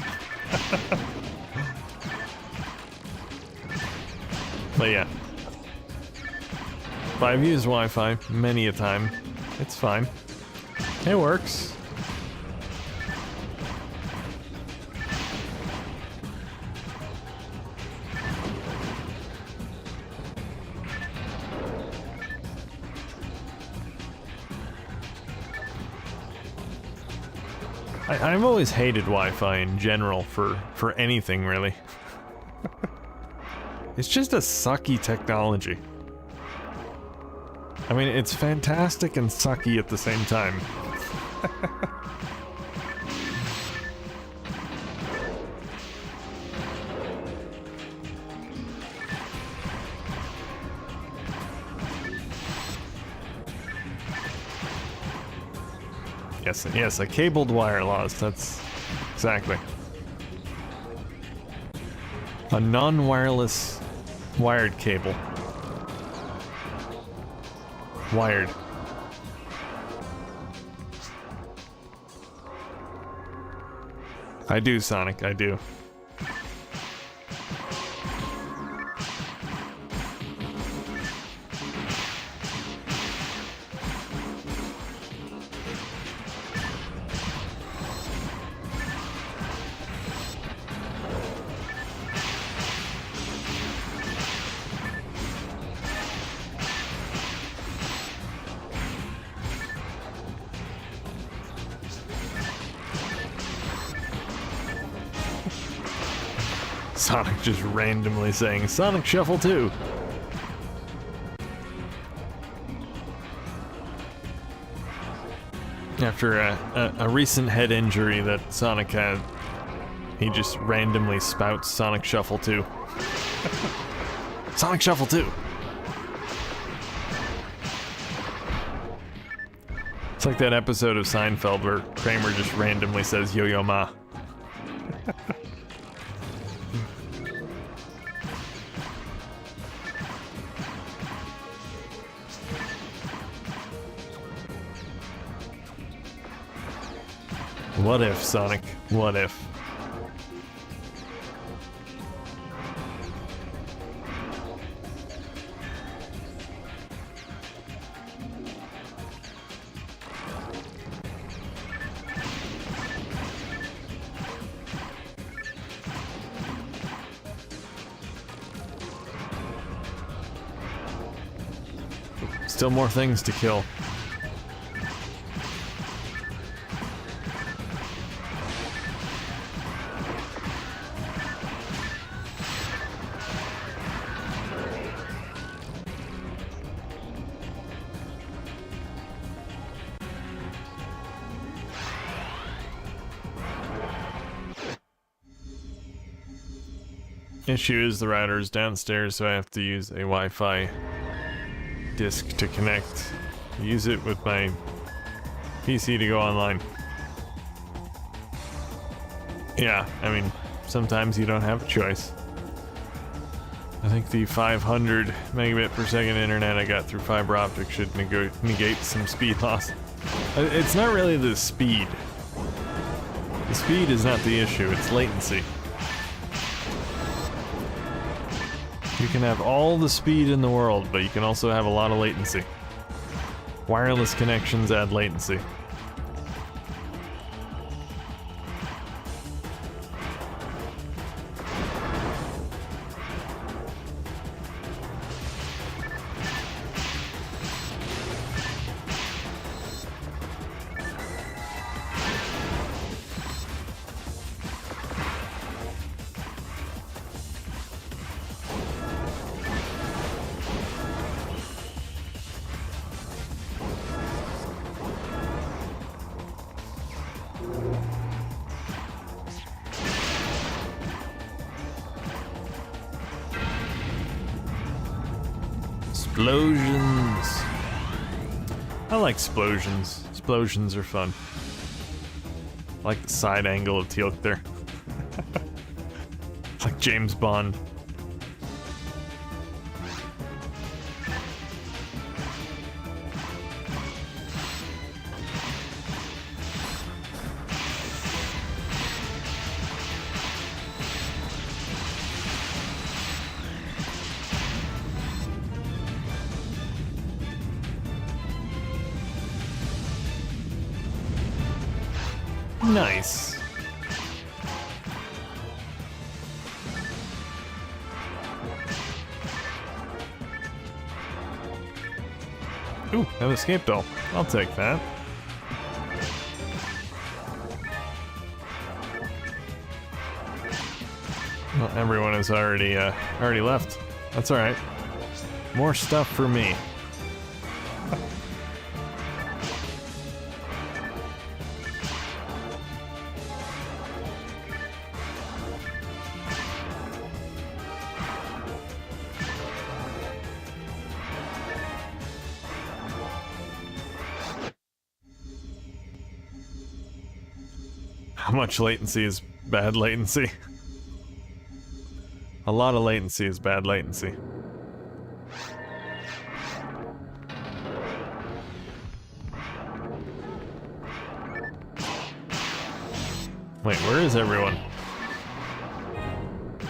But yeah. But I've used Wi-Fi many a time. It's fine. It works. I've always hated Wi-Fi in general for anything, really. It's just a sucky technology. I mean, it's fantastic and sucky at the same time. Yes, a cabled wire loss, that's exactly. A non-wireless wired cable. Wired. I do, Sonic, I do. Sonic just randomly saying, Sonic Shuffle 2! After a recent head injury that Sonic had, he just randomly spouts Sonic Shuffle 2. Sonic Shuffle 2! It's like that episode of Seinfeld where Kramer just randomly says Yo-Yo Ma. What if, Sonic? What if? Still more things to kill. Issue is the router is downstairs, so I have to use a Wi-Fi disc to connect. Use it with my PC to go online. Yeah, I mean, sometimes you don't have a choice. I think the 500 megabit per second internet I got through fiber optic should negate some speed loss. It's not really the speed. The speed is not the issue, it's latency. You can have all the speed in the world, but you can also have a lot of latency. Wireless connections add latency. Explosions. I like explosions. Explosions are fun. I like the side angle of Teal'c there. It's like James Bond. Nice. Ooh, an escape doll. I'll take that. Well, everyone has already left. That's all right. More stuff for me. How much latency is bad latency? A lot of latency is bad latency. Wait, where is everyone?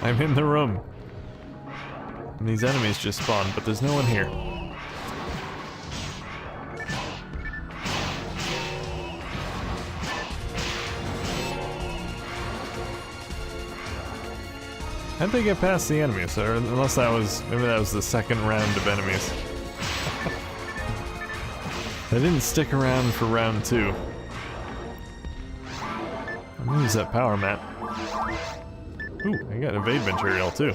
I'm in the room. And these enemies just spawned, but there's no one here. How'd they get past the enemies? Or unless that was, maybe that was the second round of enemies. They didn't stick around for round 2. I'm gonna use that power map. Ooh, I got evade material too.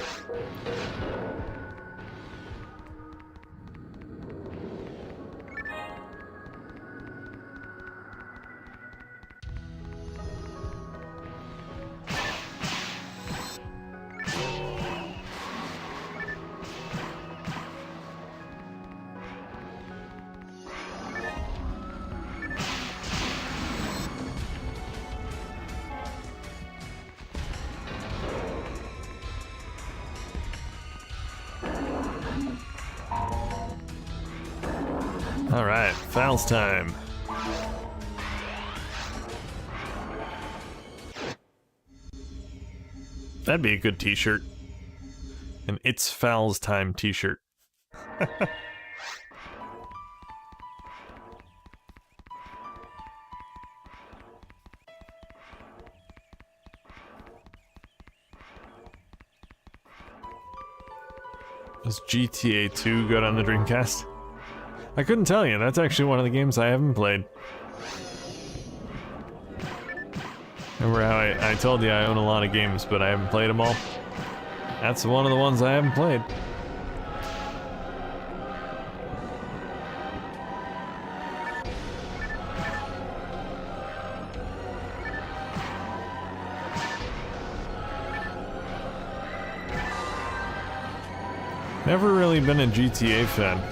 Alright, fouls time. That'd be a good t-shirt. An It's Fouls Time t-shirt. Does GTA 2 good on the Dreamcast? I couldn't tell you, that's actually one of the games I haven't played. Remember how I told you I own a lot of games, but I haven't played them all? That's one of the ones I haven't played. Never really been a GTA fan.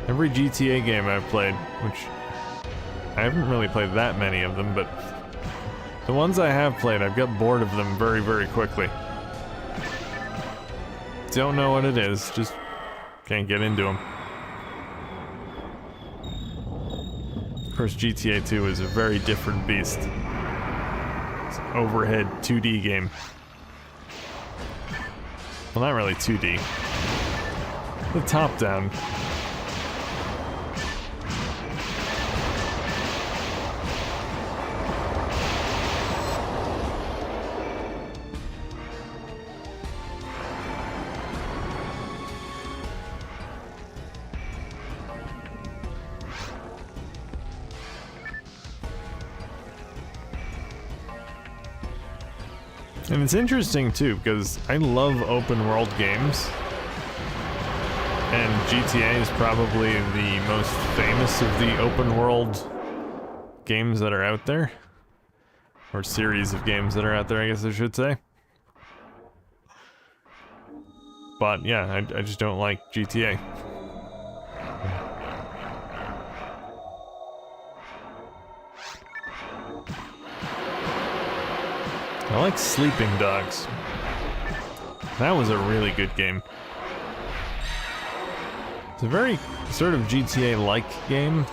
Every GTA game I've played, which I haven't really played that many of them, but the ones I have played, I've got bored of them very, very quickly. Don't know what it is, just can't get into them. Of course, GTA 2 is a very different beast. It's an overhead 2D game. Well, not really 2D. The top-down. And it's interesting too, because I love open world games. And GTA is probably the most famous of the open world games that are out there. Or series of games that are out there, I guess I should say. But yeah, I just don't like GTA. I like Sleeping Dogs. That was a really good game. It's a very sort of GTA-like game.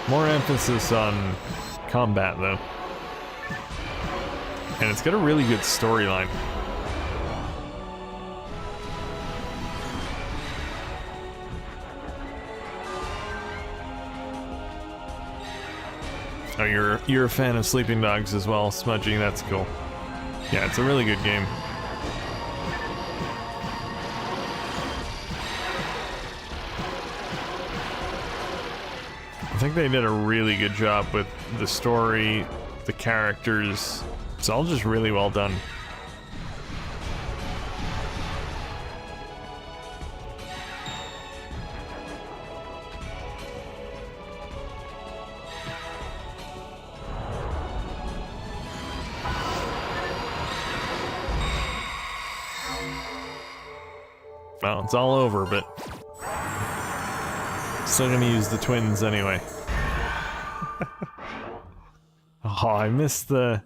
More emphasis on combat, though. And it's got a really good storyline. Oh, you're a fan of Sleeping Dogs as well, Smudgy, that's cool. Yeah, it's a really good game. I think they did a really good job with the story, the characters. It's all just really well done. Well, it's all over, but still gonna use the twins anyway. Oh, I missed the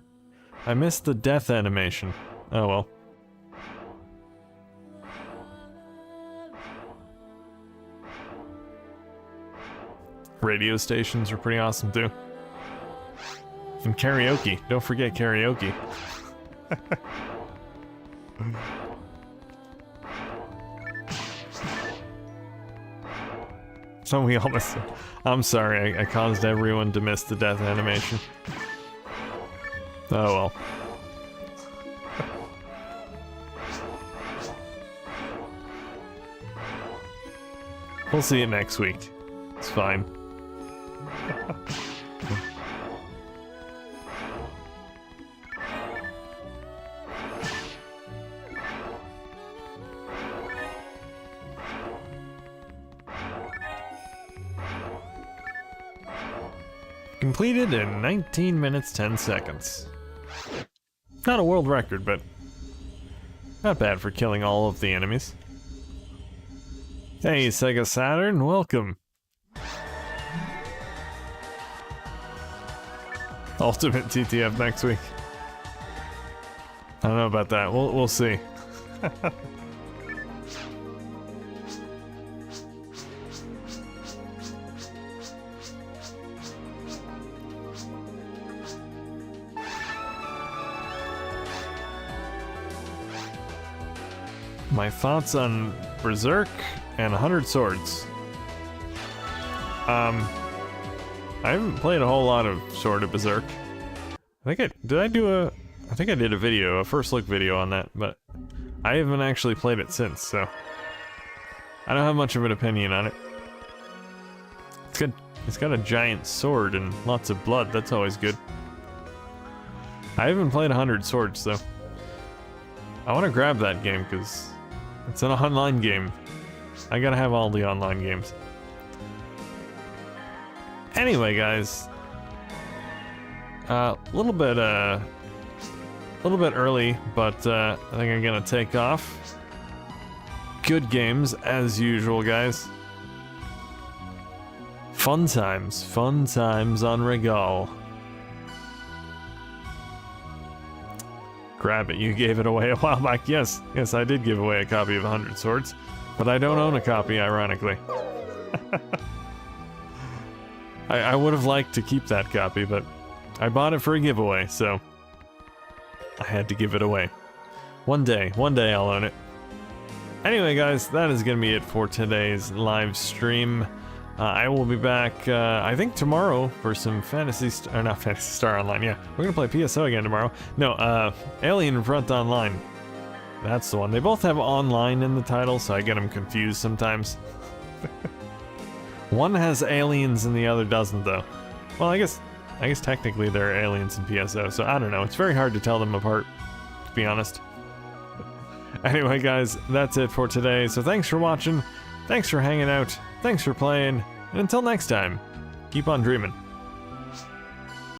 death animation. Oh well. Radio stations are pretty awesome too. And karaoke. Don't forget karaoke. So we almost... I'm sorry, I caused everyone to miss the death animation. Oh well. We'll see it next week. It's fine. Completed in 19 minutes 10 seconds. Not a world record, but not bad for killing all of the enemies. Hey, Sega Saturn, welcome. Ultimate TTF next week. I don't know about that. We'll see. My thoughts on Berserk and 100 Swords. I haven't played a whole lot of Sword of Berserk. I think I did a video, a first look video on that, but I haven't actually played it since, so I don't have much of an opinion on it. It's got a giant sword and lots of blood, that's always good. I haven't played 100 Swords though. I want to grab that game because it's an online game. I gotta have all the online games. Anyway, guys, a little bit early, but I think I'm gonna take off. Good games as usual, guys. Fun times on Regal. Grab it, you gave it away a while back. Yes, I did give away a copy of 100 Swords, but I don't own a copy, ironically. I would have liked to keep that copy, but I bought it for a giveaway, so I had to give it away. One day I'll own it. Anyway, guys, that is gonna be it for today's live stream. I will be back, I think tomorrow for some not Phantasy Star Online, yeah. We're gonna play PSO again tomorrow. No, Alien Front Online. That's the one. They both have online in the title, so I get them confused sometimes. One has aliens and the other doesn't, though. Well, I guess technically they're aliens in PSO, so I don't know. It's very hard to tell them apart, to be honest. Anyway, guys, that's it for today. So thanks for watching. Thanks for hanging out. Thanks for playing. And until next time, keep on dreaming.